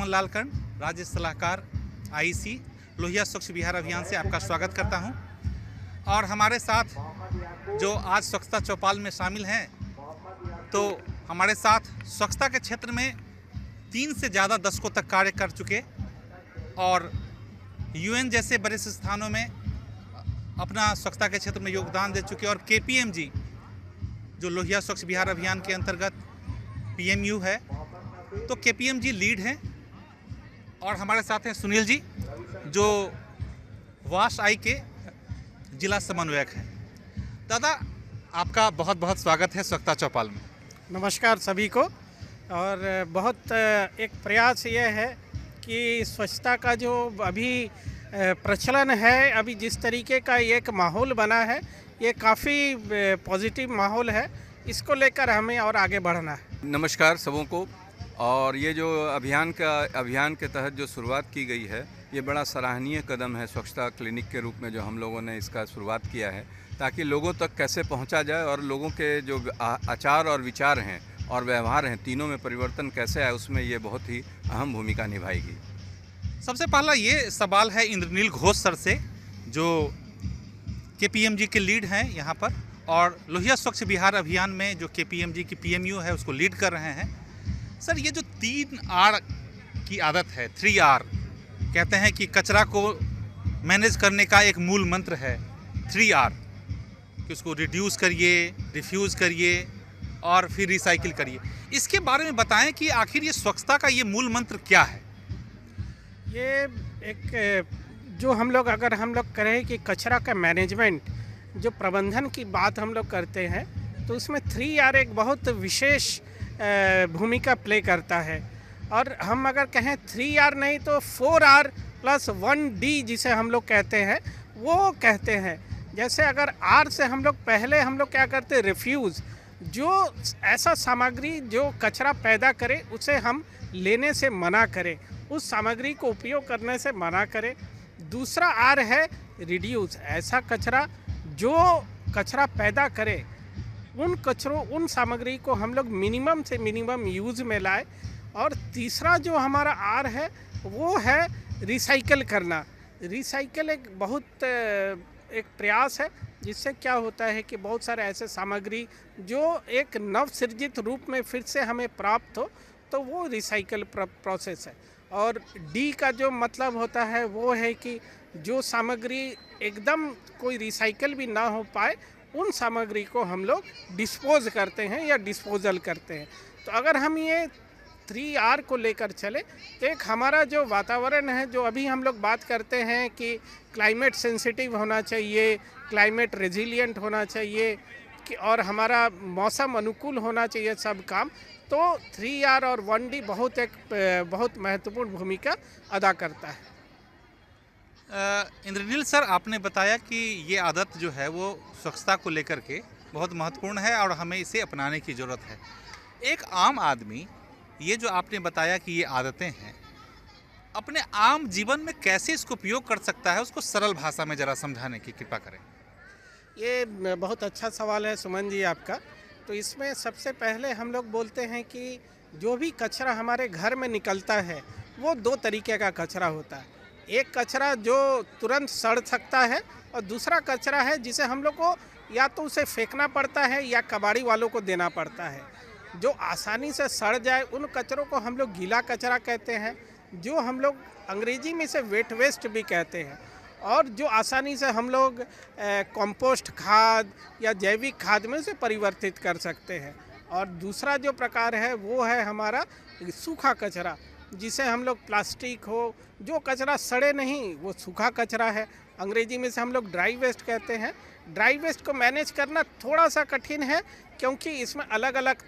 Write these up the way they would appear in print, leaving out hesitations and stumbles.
लक्ष्मण लाल कर्ण, राज्य सलाहकार आईसी लोहिया स्वच्छ बिहार अभियान से आपका स्वागत करता हूं। और हमारे साथ जो आज स्वच्छता चौपाल में शामिल हैं, तो हमारे साथ स्वच्छता के क्षेत्र में 3 से ज़्यादा दशकों तक कार्य कर चुके और यूएन जैसे बड़े संस्थानों में अपना स्वच्छता के क्षेत्र में योगदान दे चुके और केपीएमजी जो लोहिया स्वच्छ बिहार अभियान के अंतर्गत पीएमयू है, तो केपीएमजी लीड हैं। और हमारे साथ हैं सुनील जी जो वाश आई के जिला समन्वयक हैं। दादा, आपका बहुत बहुत स्वागत है स्वच्छता चौपाल में। नमस्कार सभी को। और बहुत एक प्रयास ये है कि स्वच्छता का जो अभी प्रचलन है, अभी जिस तरीके का एक माहौल बना है, ये काफ़ी पॉजिटिव माहौल है। इसको लेकर हमें और आगे बढ़ना है। नमस्कार सबों को। और ये जो अभियान के तहत जो शुरुआत की गई है, ये बड़ा सराहनीय कदम है स्वच्छता क्लिनिक के रूप में जो हम लोगों ने इसका शुरुआत किया है, ताकि लोगों तक कैसे पहुंचा जाए और लोगों के जो आचार और विचार हैं और व्यवहार हैं, तीनों में परिवर्तन कैसे आए, उसमें ये बहुत ही अहम भूमिका निभाएगी। सबसे पहला ये सवाल है इंद्रनील घोष सर से, जो केपीएमजी के लीड हैं यहाँ पर और लोहिया स्वच्छ बिहार अभियान में जो केपीएमजी की पीएमयू है उसको लीड कर रहे हैं। सर, ये जो 3R की आदत है, 3R कहते हैं कि कचरा को मैनेज करने का एक मूल मंत्र है 3R, कि उसको रिड्यूस करिए, रिफ्यूज़ करिए और फिर रिसाइकिल करिए। इसके बारे में बताएं कि आखिर ये स्वच्छता का ये मूल मंत्र क्या है। ये एक जो हम लोग करें कि कचरा का मैनेजमेंट, जो प्रबंधन की बात हम लोग करते हैं, तो उसमें 3R एक बहुत विशेष भूमिका प्ले करता है। और हम अगर कहें 3R नहीं तो 4R + 1D जिसे हम लोग कहते हैं, वो कहते हैं। जैसे अगर R से हम लोग क्या करते हैं, रिफ्यूज़, जो ऐसा सामग्री जो कचरा पैदा करे उसे हम लेने से मना करें, उस सामग्री को उपयोग करने से मना करें। दूसरा R है रिड्यूस, ऐसा कचरा जो कचरा पैदा करे, उन सामग्री को हम लोग मिनिमम से मिनिमम यूज़ में लाए। और तीसरा जो हमारा R है वो है रिसाइकल करना। रिसाइकल एक बहुत एक प्रयास है, जिससे क्या होता है कि बहुत सारे ऐसे सामग्री जो एक नवसृजित रूप में फिर से हमें प्राप्त हो, तो वो रिसाइकल प्रोसेस है। और D का जो मतलब होता है वो है कि जो सामग्री एकदम कोई रिसाइकल भी ना हो पाए, उन सामग्री को हम लोग डिस्पोज करते हैं या डिस्पोजल करते हैं। तो अगर हम ये 3R को लेकर चले, तो एक हमारा जो वातावरण है, जो अभी हम लोग बात करते हैं कि क्लाइमेट सेंसिटिव होना चाहिए, क्लाइमेट रेजिलिएंट होना चाहिए कि और हमारा मौसम अनुकूल होना चाहिए सब काम, तो 3R और 1D बहुत महत्वपूर्ण भूमिका अदा करता है। इंद्रनील सर, आपने बताया कि ये आदत जो है वो स्वच्छता को लेकर के बहुत महत्वपूर्ण है और हमें इसे अपनाने की ज़रूरत है। एक आम आदमी, ये जो आपने बताया कि ये आदतें हैं, अपने आम जीवन में कैसे इसको उपयोग कर सकता है, उसको सरल भाषा में ज़रा समझाने की कृपा करें। ये बहुत अच्छा सवाल है सुमन जी आपका। तो इसमें सबसे पहले हम लोग बोलते हैं कि जो भी कचरा हमारे घर में निकलता है, वो 2 तरीके का कचरा होता है। एक कचरा जो तुरंत सड़ सकता है और दूसरा कचरा है जिसे हम लोग को या तो उसे फेंकना पड़ता है या कबाड़ी वालों को देना पड़ता है। जो आसानी से सड़ जाए उन कचरों को हम लोग गीला कचरा कहते हैं, जो हम लोग अंग्रेजी में इसे वेट वेस्ट भी कहते हैं। और जो आसानी से हम लोग कंपोस्ट खाद या जैविक खाद में उसे परिवर्तित कर सकते हैं। और दूसरा जो प्रकार है वो है हमारा सूखा कचरा, जिसे हम लोग प्लास्टिक हो, जो कचरा सड़े नहीं, वो सूखा कचरा है। अंग्रेजी में से हम लोग ड्राई वेस्ट कहते हैं। ड्राई वेस्ट को मैनेज करना थोड़ा सा कठिन है, क्योंकि इसमें अलग अलग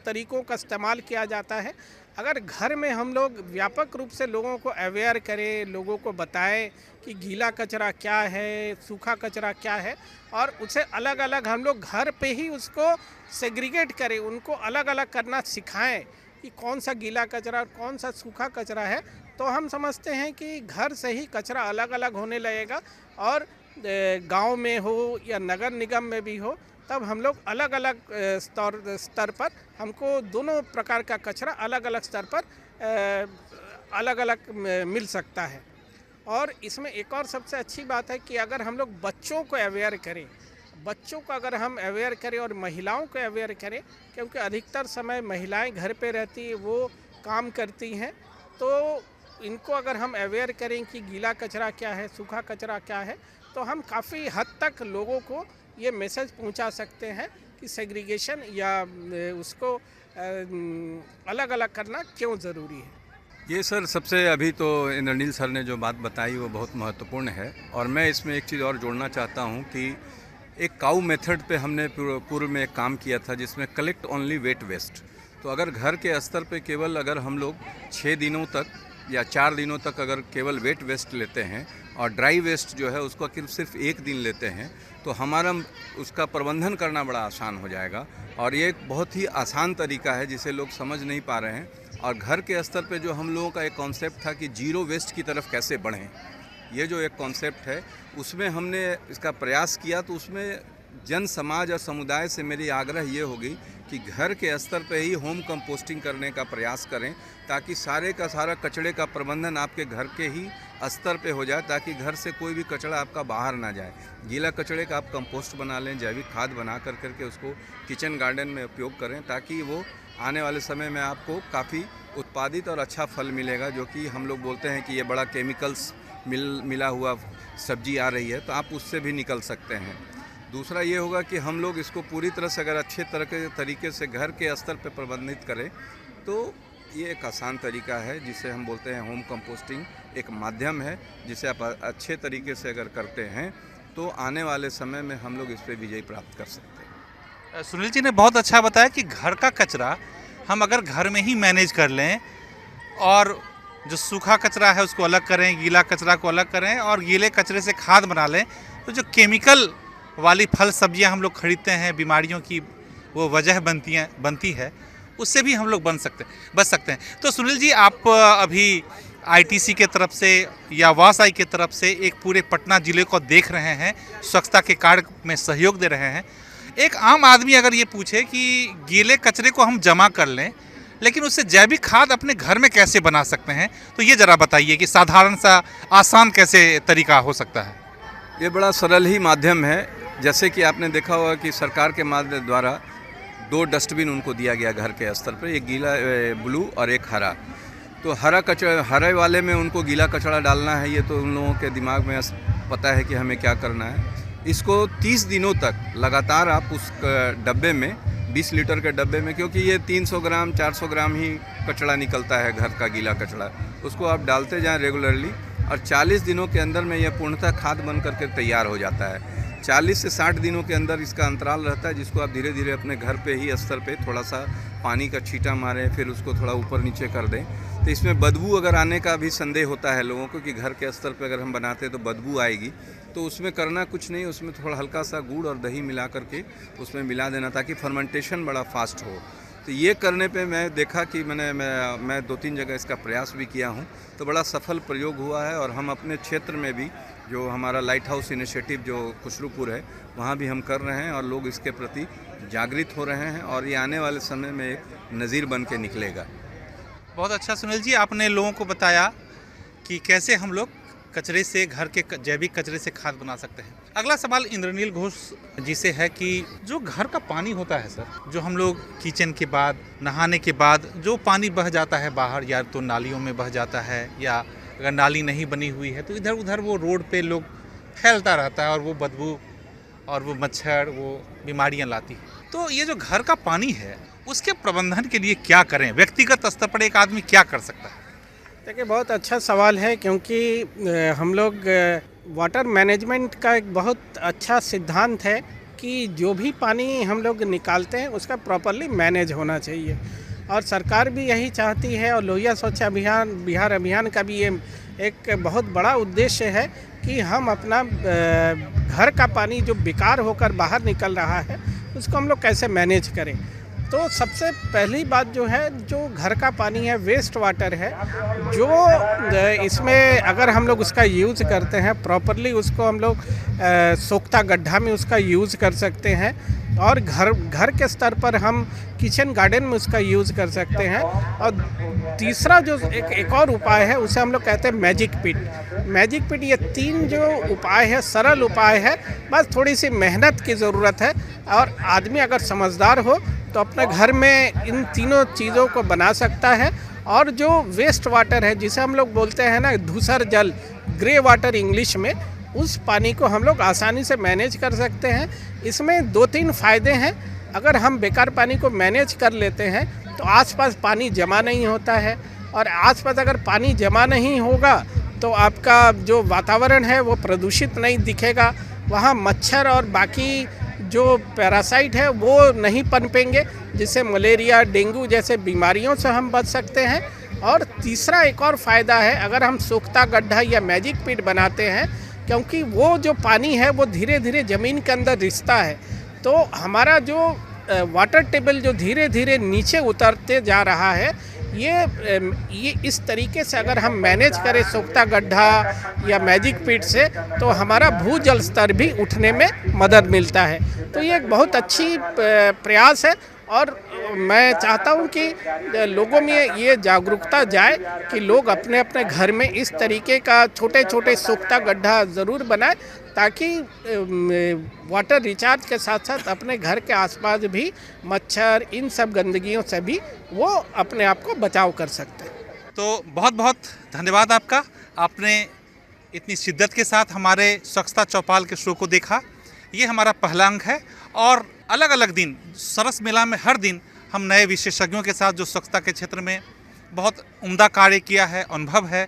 तरीकों का इस्तेमाल किया जाता है। अगर घर में हम लोग व्यापक रूप से लोगों को अवेयर करें, लोगों को बताएं कि गीला कचरा क्या है, सूखा कचरा क्या है, और उसे अलग अलग हम लोग घर पे ही उसको सेग्रीगेट करें, उनको अलग अलग करना सिखाएं कि कौन सा गीला कचरा और कौन सा सूखा कचरा है, तो हम समझते हैं कि घर से ही कचरा अलग अलग होने लगेगा। और गांव में हो या नगर निगम में भी हो, तब हम लोग अलग अलग स्तर पर हम हमको दोनों प्रकार का कचरा अलग अलग स्तर पर अलग अलग मिल सकता है। और इसमें एक और सबसे अच्छी बात है कि अगर हम लोग बच्चों को अवेयर करें, बच्चों को अगर हम अवेयर करें और महिलाओं को अवेयर करें, क्योंकि अधिकतर समय महिलाएं घर पे रहती है, वो काम करती हैं, तो इनको अगर हम अवेयर करें कि गीला कचरा क्या है, सूखा कचरा क्या है, तो हम काफ़ी हद तक लोगों को ये मैसेज पहुंचा सकते हैं कि सेग्रीगेशन या उसको अलग अलग करना क्यों ज़रूरी है। ये सर सबसे अभी तो इंद्रनील सर ने जो बात बताई वो बहुत महत्वपूर्ण है, और मैं इसमें एक चीज़ और जोड़ना चाहता हूँ कि एक काऊ मेथड पे हमने पूर्व में एक काम किया था जिसमें कलेक्ट ओनली वेट वेस्ट। तो अगर घर के स्तर पे केवल अगर हम लोग 6 दिनों तक या 4 दिनों तक अगर केवल वेट वेस्ट लेते हैं और ड्राई वेस्ट जो है उसको सिर्फ 1 दिन लेते हैं, तो हमारा उसका प्रबंधन करना बड़ा आसान हो जाएगा। और ये एक बहुत ही आसान तरीका है जिसे लोग समझ नहीं पा रहे हैं। और घर के स्तर पे जो हम लोगों का एक कॉन्सेप्ट था कि जीरो वेस्ट की तरफ कैसे बढ़ें, ये जो एक कॉन्सेप्ट है उसमें हमने इसका प्रयास किया। तो उसमें जन समाज और समुदाय से मेरी आग्रह ये होगी कि घर के स्तर पे ही होम कंपोस्टिंग करने का प्रयास करें, ताकि सारे का सारा कचरे का प्रबंधन आपके घर के ही स्तर पे हो जाए, ताकि घर से कोई भी कचरा आपका बाहर ना जाए। गीला कचरे का आप कंपोस्ट बना लें, जैविक खाद बना करके उसको किचन गार्डन में उपयोग करें, ताकि वो आने वाले समय में आपको काफ़ी उत्पादित और अच्छा फल मिलेगा। जो कि हम लोग बोलते हैं कि ये बड़ा केमिकल्स मिला हुआ सब्जी आ रही है, तो आप उससे भी निकल सकते हैं। दूसरा ये होगा कि हम लोग इसको पूरी तरह से अगर अच्छे तरीके से घर के स्तर पर प्रबंधित करें, तो ये एक आसान तरीका है जिसे हम बोलते हैं होम कंपोस्टिंग, एक माध्यम है जिसे आप अच्छे तरीके से अगर करते हैं तो आने वाले समय में हम लोग इस पर विजय प्राप्त कर सकते हैं। सुनील जी ने बहुत अच्छा बताया कि घर का कचरा हम अगर घर में ही मैनेज कर लें और जो सूखा कचरा है उसको अलग करें, गीला कचरा को अलग करें और गीले कचरे से खाद बना लें, तो जो केमिकल वाली फल सब्जियां हम लोग खरीदते हैं, बीमारियों की वो वजह बनती है, उससे भी हम लोग बच सकते हैं। तो सुनील जी, आप अभी आईटीसी के तरफ से या वासाई के तरफ से एक पूरे पटना ज़िले को देख रहे हैं, स्वच्छता के कार्य में सहयोग दे रहे हैं। एक आम आदमी अगर ये पूछे कि गीले कचरे को हम जमा कर लें लेकिन उससे जैविक खाद अपने घर में कैसे बना सकते हैं, तो ये ज़रा बताइए कि साधारण सा आसान कैसे तरीका हो सकता है। ये बड़ा सरल ही माध्यम है। जैसे कि आपने देखा होगा कि सरकार के माध्यम द्वारा 2 डस्टबिन उनको दिया गया घर के स्तर पर, एक गीला ब्लू और एक हरा। तो हरे वाले में उनको गीला कचरा डालना है, ये तो उन लोगों के दिमाग में पता है कि हमें क्या करना है। इसको 30 दिनों तक लगातार आप उस डब्बे में 20 लीटर के डब्बे में, क्योंकि ये 300 ग्राम 400 ग्राम ही कचरा निकलता है घर का गीला कचरा, उसको आप डालते जाएं रेगुलरली और 40 दिनों के अंदर में यह पूर्णतः खाद बन करके तैयार हो जाता है। 40 से 60 दिनों के अंदर इसका अंतराल रहता है, जिसको आप धीरे धीरे अपने घर पे ही स्तर पे थोड़ा सा पानी का छींटा मारें, फिर उसको थोड़ा ऊपर नीचे कर दें। तो इसमें बदबू अगर आने का भी संदेह होता है लोगों को कि घर के स्तर पे अगर हम बनाते हैं तो बदबू आएगी, तो उसमें करना कुछ नहीं, उसमें थोड़ा हल्का सा गुड़ और दही मिला करके उसमें मिला देना, ताकि फर्मेंटेशन बड़ा फास्ट हो। तो ये करने पे मैं देखा कि मैं 2-3 जगह इसका प्रयास भी किया हूँ, तो बड़ा सफल प्रयोग हुआ है। और हम अपने क्षेत्र में भी जो हमारा लाइट हाउस इनिशिएटिव जो खुसरूपुर है, वहाँ भी हम कर रहे हैं और लोग इसके प्रति जागृत हो रहे हैं और ये आने वाले समय में एक नज़ीर बन के निकलेगा। बहुत अच्छा सुनील जी, आपने लोगों को बताया कि कैसे हम लोग कचरे से, घर के जैविक कचरे से खाद बना सकते हैं। अगला सवाल इंद्रनील घोष जी से है कि जो घर का पानी होता है सर, जो हम लोग किचन के बाद, नहाने के बाद जो पानी बह जाता है बाहर, या तो नालियों में बह जाता है, या अगर नाली नहीं बनी हुई है तो इधर उधर वो रोड पे लोग फैलता रहता है और वो बदबू और वो मच्छर, वो बीमारियां लाती है। तो ये जो घर का पानी है उसके प्रबंधन के लिए क्या करें, व्यक्तिगत स्तर पर एक आदमी क्या कर सकता है? देखिए, बहुत अच्छा सवाल है, क्योंकि हम लोग वाटर मैनेजमेंट का एक बहुत अच्छा सिद्धांत है कि जो भी पानी हम लोग निकालते हैं उसका प्रॉपरली मैनेज होना चाहिए। और सरकार भी यही चाहती है, और लोहिया स्वच्छ अभियान, बिहार अभियान का भी ये एक बहुत बड़ा उद्देश्य है कि हम अपना घर का पानी जो बेकार होकर बाहर निकल रहा है उसको हम लोग कैसे मैनेज करें। तो सबसे पहली बात जो है, जो घर का पानी है, वेस्ट वाटर है, जो इसमें अगर हम लोग उसका यूज़ करते हैं प्रॉपरली, उसको हम लोग सोख्ता गड्ढा में उसका यूज़ कर सकते हैं, और घर के स्तर पर हम किचन गार्डन में उसका यूज़ कर सकते हैं। और तीसरा जो एक और उपाय है, उसे हम लोग कहते हैं मैजिक पिट। मैजिक पिट, ये 3 जो उपाय है, सरल उपाय है, बस थोड़ी सी मेहनत की ज़रूरत है, और आदमी अगर समझदार हो तो अपने घर में इन तीनों चीज़ों को बना सकता है। और जो वेस्ट वाटर है, जिसे हम लोग बोलते हैं ना धूसर जल, ग्रे वाटर इंग्लिश में, उस पानी को हम लोग आसानी से मैनेज कर सकते हैं। इसमें 2-3 फ़ायदे हैं। अगर हम बेकार पानी को मैनेज कर लेते हैं तो आसपास पानी जमा नहीं होता है, और आसपास अगर पानी जमा नहीं होगा तो आपका जो वातावरण है वो प्रदूषित नहीं दिखेगा, वहाँ मच्छर और बाकी जो पैरासाइट है वो नहीं पनपेंगे, जिससे मलेरिया, डेंगू जैसे बीमारियों से हम बच सकते हैं। और तीसरा एक और फ़ायदा है, अगर हम सोख्ता गड्ढा या मैजिक पिट बनाते हैं, क्योंकि वो जो पानी है वो धीरे धीरे ज़मीन के अंदर रिसता है, तो हमारा जो वाटर टेबल जो धीरे धीरे नीचे उतरते जा रहा है, ये इस तरीके से अगर हम मैनेज करें सोख्ता गड्ढा या मैजिक पिट से, तो हमारा भूजल स्तर भी उठने में मदद मिलता है। तो ये एक बहुत अच्छी प्रयास है, और मैं चाहता हूँ कि लोगों में ये जागरूकता जाए कि लोग अपने अपने घर में इस तरीके का छोटे छोटे सोख्ता गड्ढा ज़रूर बनाएं, ताकि वाटर रिचार्ज के साथ साथ अपने घर के आसपास भी मच्छर, इन सब गंदगियों से भी वो अपने आप को बचाव कर सकते हैं। तो बहुत बहुत धन्यवाद आपका। आपने इतनी शिद्दत के साथ हमारे स्वच्छता चौपाल के शो को देखा। ये हमारा पहला अंक है, और अलग अलग दिन सरस मेला में हर दिन हम नए विशेषज्ञों के साथ जो स्वच्छता के क्षेत्र में बहुत उम्दा कार्य किया है, अनुभव है,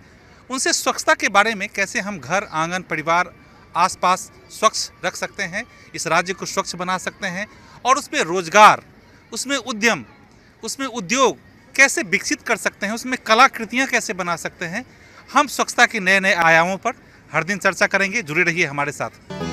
उनसे स्वच्छता के बारे में कैसे हम घर, आंगन, परिवार, आसपास स्वच्छ रख सकते हैं, इस राज्य को स्वच्छ बना सकते हैं, और उसमें रोजगार, उसमें उद्यम, उसमें उद्योग कैसे विकसित कर सकते हैं, उसमें कलाकृतियाँ कैसे बना सकते हैं, हम स्वच्छता के नए नए आयामों पर हर दिन चर्चा करेंगे। जुड़े रहिए हमारे साथ।